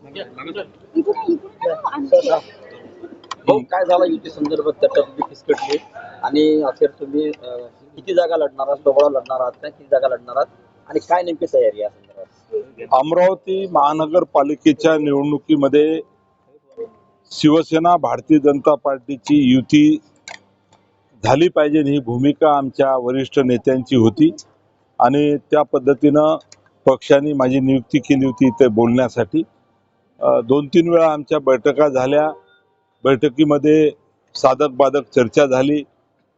काय झालं युती संदर्भात तटबंदी फिसकटली आणि अखेर तुम्ही किती जागा लढणार आहात, सोहळा लढणार आहात का, किती जागा लढणार आहात आणि काय नेमकी तयारी या संदर्भात? अमरावती महानगरपालिकेच्या निवडणुकीमध्ये शिवसेना भारतीय जनता पार्टीची युती झाली पाहिजे ही भूमिका आमच्या वरिष्ठ नेत्यांची होती आणि त्या पद्धतीनं पक्षाने माझी नियुक्ती केली होती इथे बोलण्यासाठी. 2-3 वेळा आमच्या बैठका झाल्या. बैठकीमध्ये साधक बाधक चर्चा झाली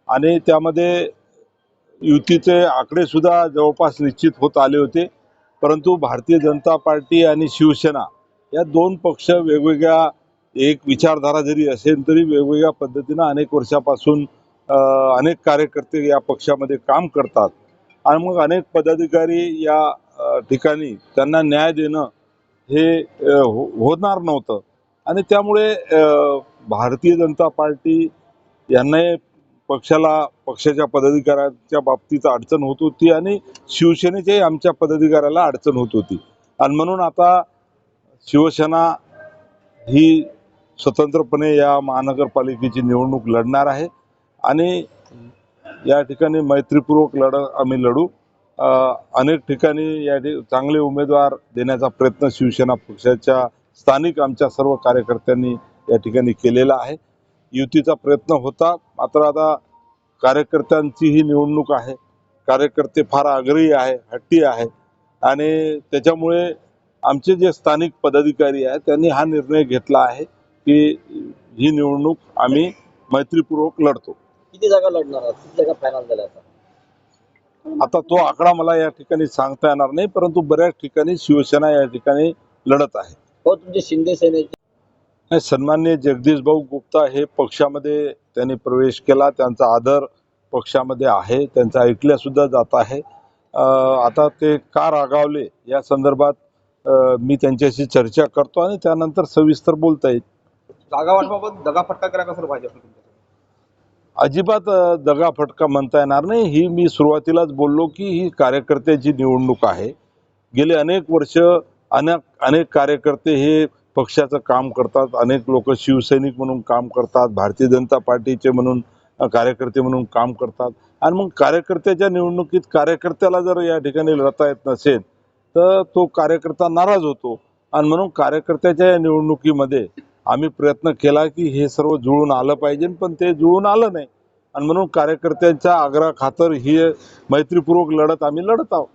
आणि त्यामध्ये युतीचे आकडे सुद्धा जवळपास निश्चित होत आले होते. परंतु भारतीय जनता पार्टी आणि शिवसेना या दोन पक्ष वेगवेगळ्या एक विचारधारा जरी असेल तरी वेगवेगळ्या पद्धतीनं अनेक वर्षापासून अनेक कार्यकर्ते या पक्षामध्ये काम करतात आणि मग अनेक पदाधिकारी या ठिकाणी त्यांना न्याय देणं हे होणार नव्हतं आणि त्यामुळे भारतीय जनता पार्टी यांना पक्षाच्या पदाधिकाऱ्यांच्या बाबतीत अडचण होत होती आणि शिवसेनेच्याही आमच्या पदाधिकाऱ्याला अडचण होत होती आणि म्हणून आता शिवसेना ही स्वतंत्रपणे या महानगरपालिकेची निवडणूक लढणार आहे आणि या ठिकाणी मैत्रीपूर्वक आम्ही लढू. अनेक ठिकाणी चांगले उमेदवार देण्याचा प्रयत्न शिवसेना पक्षाच्या स्थानिक आमच्या सर्व कार्यकर्त्यांनी या ठिकाणी केलेला आहे. युतीचा प्रयत्न होता, मात्र आता कार्यकर्त्यांची ही निवडणूक आहे. कार्यकर्ते फार आग्रही आहे, हट्टी आहे आणि त्याच्यामुळे आमचे जे स्थानिक पदाधिकारी आहेत त्यांनी हा निर्णय घेतला आहे की ही निवडणूक आम्ही मैत्रीपूर्वक लढतो. किती जागा लढणार आहात, किती जागा फायनल झाल्या? आता तो आकडा मला या ठिकाणी सांगता येणार नाही, परंतु बऱ्याच ठिकाणी शिवसेना या ठिकाणी लढत आहे. हो, तुमचे शिंदे सेनेचे सन्माननीय जगदीश भाऊ गुप्ता हे पक्षामध्ये त्यांनी प्रवेश केला, त्यांचा आदर पक्षामध्ये आहे, त्यांचं ऐकल्या सुद्धा जात आहे. आता ते का रागावले या संदर्भात मी त्यांच्याशी चर्चा करतो आणि त्यानंतर सविस्तर बोलता येईल. जागा वाटपाबाबत दगाफटका करा कसं भाजप? अजिबात दगाफटका म्हणता येणार नाही. ही मी सुरुवातीलाच बोललो की ही कार्यकर्त्याची निवडणूक आहे. गेले अनेक वर्ष अनेक कार्यकर्ते हे पक्षाचं काम करतात. अनेक लोक शिवसैनिक म्हणून काम करतात, भारतीय जनता पार्टीचे म्हणून कार्यकर्ते म्हणून काम करतात आणि मग कार्यकर्त्याच्या निवडणुकीत कार्यकर्त्याला जर या ठिकाणी लढता येत नसेल तर तो कार्यकर्ता नाराज होतो आणि म्हणून कार्यकर्त्याच्या या निवडणुकीमध्ये आम्ही प्रयत्न केला की हे सर्व जुळून आलं पाहिजे, पण ते जुळून आलं नाही आणि म्हणून कार्यकर्त्यांच्या आग्रहाखातर ही मैत्रीपूर्वक लढत आम्ही लढत आहोत.